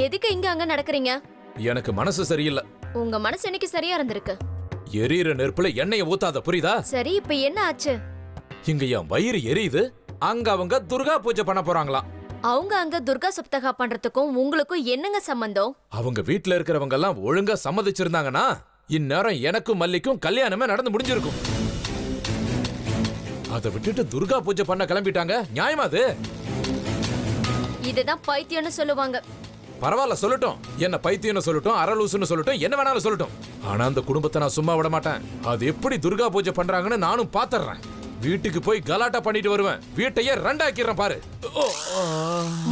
எதுக்கு இங்க அங்க நடக்கறீங்க? எனக்கு மனசு சரியில்லை. உங்க மனசு இன்னைக்கு சரியா இருந்திருக்கு. எரியிற நெருப்புல எண்ணெயை ஊத்தாத, புரியுதா? சரி, இப்ப என்ன ஆச்சு? இங்க என் வயிறு எரியுது. அங்க அவங்க துர்கா பூஜை பண்ண போறாங்களாம். அவங்க அங்க துர்கா சப்தகா பண்றதுக்கும் உங்களுக்கும் என்னங்க சம்பந்தம்? அவங்க வீட்ல இருக்கிறவங்க எல்லாம் ஒழுங்கா சம்மதிச்சிருந்தாங்கன்னா இந்நேரம் எனக்கும் மல்லிக்கும் கல்யாணமே நடந்து முடிஞ்சிருக்கும். அதை விட்டுட்டு துர்கா பூஜை பண்ண கிளம்பிட்டாங்க. நியாயமா அது? இதுதான் பைத்தியம்னு சொல்லுவாங்க. பரவாயில்ல, சொல்லட்டும். என்ன பைத்தியம்னு சொல்லட்டும், அரலூசுன்னு சொல்லட்டும், என்ன வேணாலும் சொல்லட்டும். ஆனா அந்த குடும்பத்தை நான் சும்மா விட மாட்டேன். அது எப்படி துர்கா பூஜை பண்றாங்கன்னு நானும் பாத்துறேன். வீட்டுக்கு போய் கலாட்டா பண்ணிட்டு வருவேன். வீட்டையே ரெண்டாக்கிறேன் பாரு.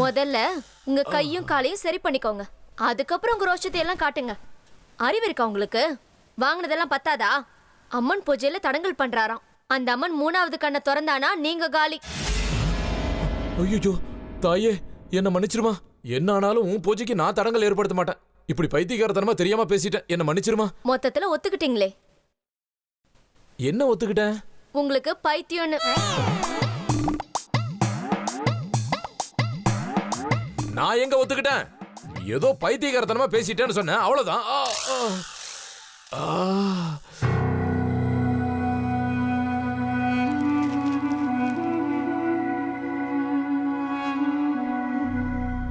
முதல்ல உங்க கையும் காலையும் சரி பண்ணிக்கோங்க. அதுக்கப்புறம் உங்க ரோஷத்தை எல்லாம் காட்டுங்க. அறிவு இருக்கா உங்களுக்கு? வாங்கினதெல்லாம் பத்தாதா? அம்மன் பூஜையில தடங்கல் பண்றாராம். அந்த அம்மன் 3வது கண்ணை திறந்தானா நீங்க காலி. ஐயோ தாயே, என்ன மன்னிச்சிருமா. என்ன ஆனாலும் உன் பூஜைக்கு நான் தடங்கல் ஏற்படுத்த மாட்டேன். இப்படி பைத்தியக்காரத்தனமா தெரியாம பேசிட்டேன். என்ன மன்னிச்சிருமா. மொத்தத்துல ஒத்துக்கிட்டீங்களே. என்ன ஒத்துக்கிட்டேன்? உங்களுக்கு பைத்தியம்னு. நான் எங்க ஒத்துக்கிட்டேன்? ஏதோ பைத்தியக்காரத்தனமா பேசிட்டேன்னு சொன்னேன், அவ்வளவுதான்.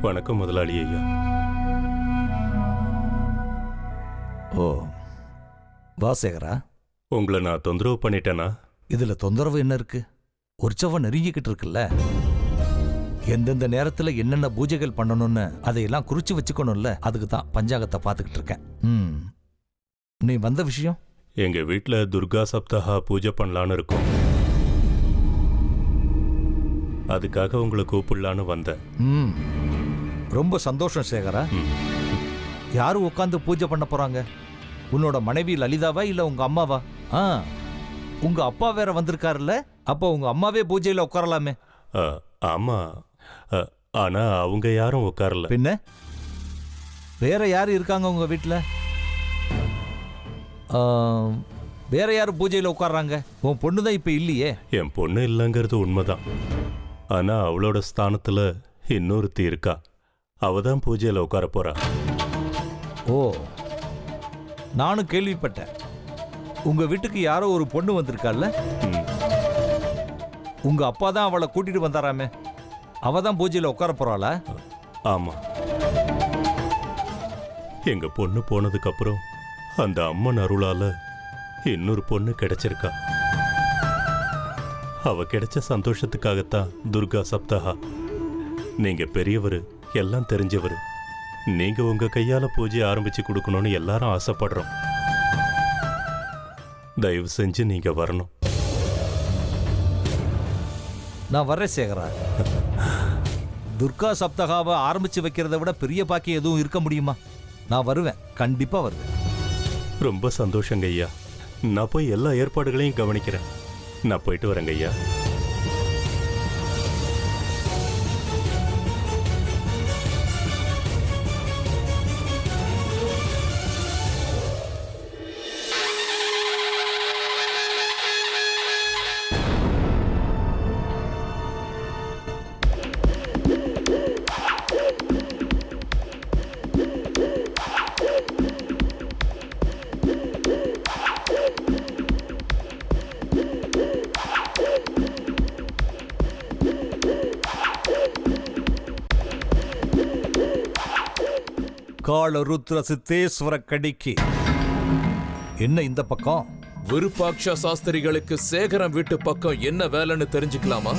வணக்கம் முதலாளி ஐயா. ஓ, வாசேகரா, உங்களை நான் தொந்தரவு பண்ணிட்டேனா? இதுல தொந்தரவு என்ன இருக்கு? உற்சவம் நெருங்கிக்கிட்டு இருக்குல்ல. எந்தெந்த நேரத்துல என்னென்ன பூஜைகள் பண்ணணும்னு அதையெல்லாம் குறிச்சு வச்சுக்கணும்ல. அதுக்கு தான் பஞ்சாங்கத்தை பார்த்துக்கிட்டு இருக்கேன். நீ வந்த விஷயம்? எங்க வீட்டில் துர்கா சப்தகா பூஜை பண்ணலான்னு இருக்கோம். அதுக்காக உங்களை கூப்பிடலான்னு வந்தேன். ரொம்ப சந்தோஷம் சேகரா. யாரு உட்காந்து பூஜை பண்ண போறாங்க? உன்னோட மனைவி லலிதாவா இல்ல உங்க அம்மாவா? உங்க அப்பா வேற வந்திருக்காருல்ல, அப்போ உங்க அம்மாவே பூஜையில உட்காரலாமே. ஆமா, ஆனா அவங்க யாரும் உட்காரல. பின்ன வேற யாரு இருக்காங்க உங்க வீட்டுல? வேற யாரு பூஜையில உட்கார்றாங்க? உன் பொண்ணுதான் இப்ப இல்லையே. என் பொண்ணு இல்லைங்கிறது உண்மைதான். ஆனா அவளோட ஸ்தானத்துல இன்னொருத்தி இருக்கா. அவதான் பூஜையில உட்கார போறா. ஓ, நானும் கேள்விப்பட்டேன். உங்க வீட்டுக்கு யாரோ ஒரு பொண்ணு வந்திருக்கால. உங்க அப்பா தான் அவளை கூட்டிட்டு வந்தாராமே. அவ தான் பூஜையில உட்கார போறாளா? ஆமா. எங்க பொண்ணு போனதுக்கு அப்புறம் அந்த அம்மன் அருளால இன்னொரு பொண்ணு கிடைச்சிருக்கா. அவ கிடைச்ச சந்தோஷத்துக்காகத்தான் துர்கா சப்தகா. நீங்க பெரியவர், எல்லாம் தெரிஞ்சவர். நீங்க உங்க கையால பூஜை ஆரம்பிச்சு கொடுக்கணும்னு எல்லாரும் ஆசைப்படுறோம். தயவு செஞ்சு நீங்க வரணும். நான் வர்றேன் சேகரா. துர்கா சப்தகாவை ஆரம்பிச்சு வைக்கிறத விட பெரிய பாக்கியம் எதுவும் இருக்க முடியுமா? நான் வருவேன், கண்டிப்பா வருவேன். ரொம்ப சந்தோஷங்க ஐயா. நான் போய் எல்லா ஏற்பாடுகளையும் கவனிக்கிறேன். நான் போயிட்டு வரேங்க ஐயா. கால ருத்ர சித்தேஸ்வர கடிக்கு என்ன இந்த பக்கம்? விருப்பாட்ச சாஸ்திரிகளுக்கு சேகரம் வீட்டு பக்கம் என்ன வேலைன்னு தெரிஞ்சுக்கலாமா?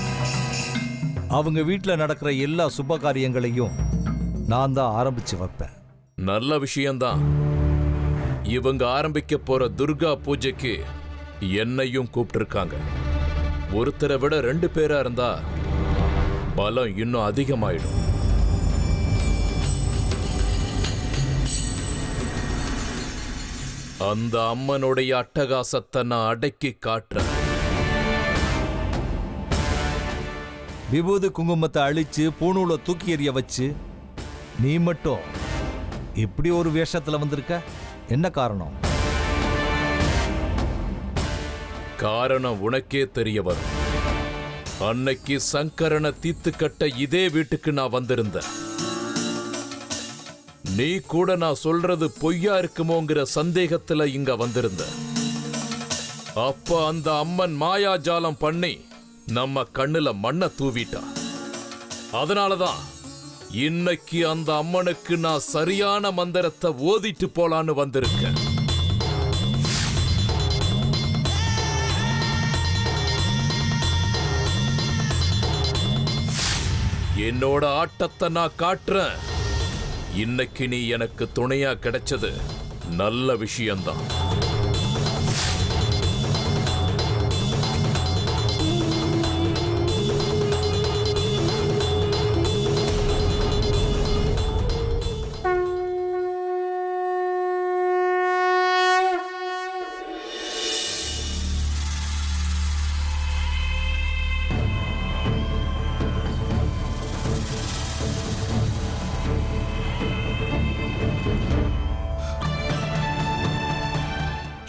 அவங்க வீட்டில் நடக்கிற எல்லா சுப காரியங்களையும் நான் தான் ஆரம்பிச்சு வைப்பேன். நல்ல விஷயம்தான். இவங்க ஆரம்பிக்க போற துர்கா பூஜைக்கு என்னையும் கூப்பிட்டிருக்காங்க. ஒருத்தரை விட 2 பேரா இருந்தா பலம் இன்னும் அதிகமாயிடும். அந்த அம்மனுடைய அட்டகாசத்தை நான் அடக்கி காட்டுறேன். விபூதி குங்குமத்தை அழிச்சு பூணூலை தூக்கி எறிய வச்சு நீ மட்டும் இப்படி ஒரு வேஷத்துல வந்திருக்க. என்ன காரணம்? காரணம் உனக்கே தெரிய வரும். அன்னைக்கு சங்கரனை தீத்து கட்ட இதே வீட்டுக்கு நான் வந்திருந்தேன். நீ கூட நான் சொல்றது பொய்யா இருக்குமோங்கிற சந்தேகத்துல இங்க வந்திருந்த. அப்ப அந்த அம்மன் மாயாஜாலம் பண்ணி நம்ம கண்ணுல மண்ணை தூவிட்டா. அதனாலதான் இன்னைக்கு அந்த அம்மனுக்கு நான் சரியான மந்திரத்தை ஓதிட்டு போலான்னு வந்திருக்கேன். என்னோட ஆட்டத்தை நான் காட்டுறேன். இன்னைக்கு நீ எனக்கு துணையா கிடைச்சது நல்ல விஷயம்தான்.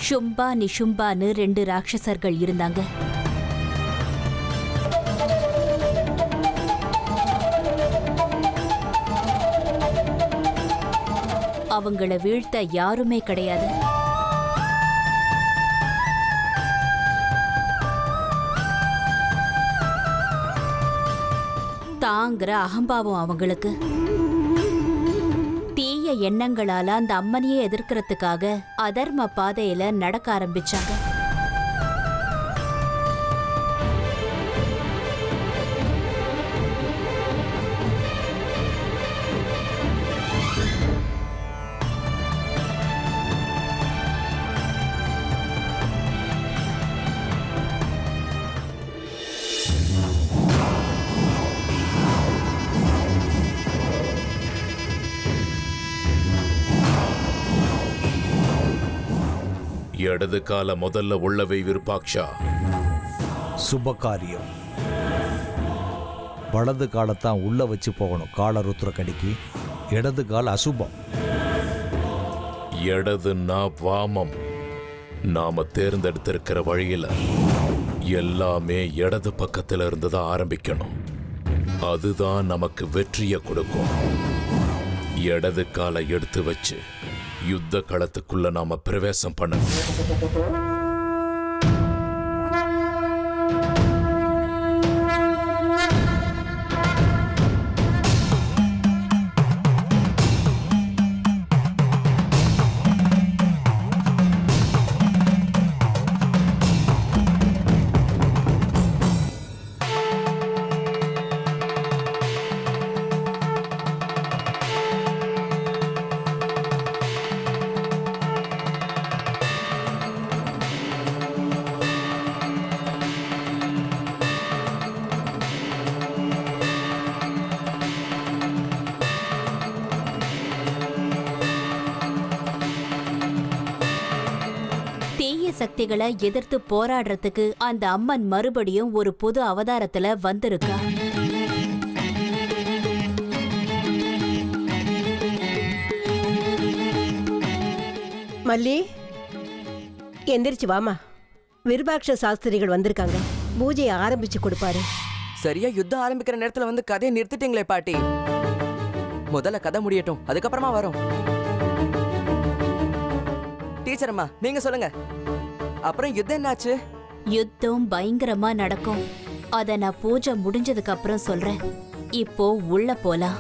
ஷும்பா நிஷும்பான்னு 2 ராட்சசர்கள் இருந்தாங்க. அவங்கள வீழ்த்த யாருமே கிடையாது. தாங்கிற அகம்பாவம் அவங்களுக்கு. தீய எண்ணங்களால அந்த அம்மனையே எதிர்க்கிறதுக்காக அதர்ம பாதையில நடக்க ஆரம்பிச்சாங்க. இடது கால முதல்ல உள்ளவை விருப்பாக்ஷா. சுபகாரியம். வலது காலத்தான் உள்ள வச்சு போகணும் காலருத்ர கடிக்கு. இடது கால் அசுபம். இடதுன்னா வாமம். நாம தேர்ந்தெடுத்திருக்கிற வழியில எல்லாமே இடது பக்கத்துல இருந்து தான் ஆரம்பிக்கணும். அதுதான் நமக்கு வெற்றியை கொடுக்கும். இடது காலை எடுத்து வச்சு யுத்த களத்துக்குள்ள நாம பிரவேசம் பண்ணணும். சக்திகளை எதிர்த்து போராடுறதுக்கு அந்த அம்மன் மறுபடியும் ஒரு புது அவதாரத்துல வந்திருக்கா. மல்லி, எந்திரிச்சு வாமா. விருபாட்ச சாஸ்திரிகள் வந்திருக்காங்க. பூஜையை ஆரம்பிச்சு கொடுப்பாரு. சரியா யுத்தம் ஆரம்பிக்கிற நேரத்துல வந்து கதையை நிறுத்திட்டீங்களே பாட்டி. முதல்ல கதை முடியட்டும், அதுக்கப்புறமா வரும். டீச்சர் அம்மா, நீங்க சொல்லுங்க, அப்புறம் யுத்தம் என்னாச்சு? யுத்தம் பயங்கரமா நடக்கும். அத நான் பூஜை முடிஞ்சதுக்கு அப்புறம் சொல்றேன். இப்போ உள்ள போலாம்.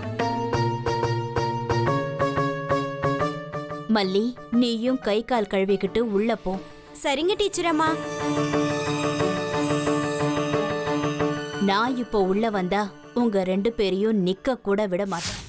மல்லி, நீயும் கை கால் கழுவிக்கிட்டு உள்ள போ. சரிங்க டீச்சர் அம்மா. நான் இப்போ உள்ள வந்தா உங்க 2 பேரையும் நிக்க கூட விட மாட்டேன்.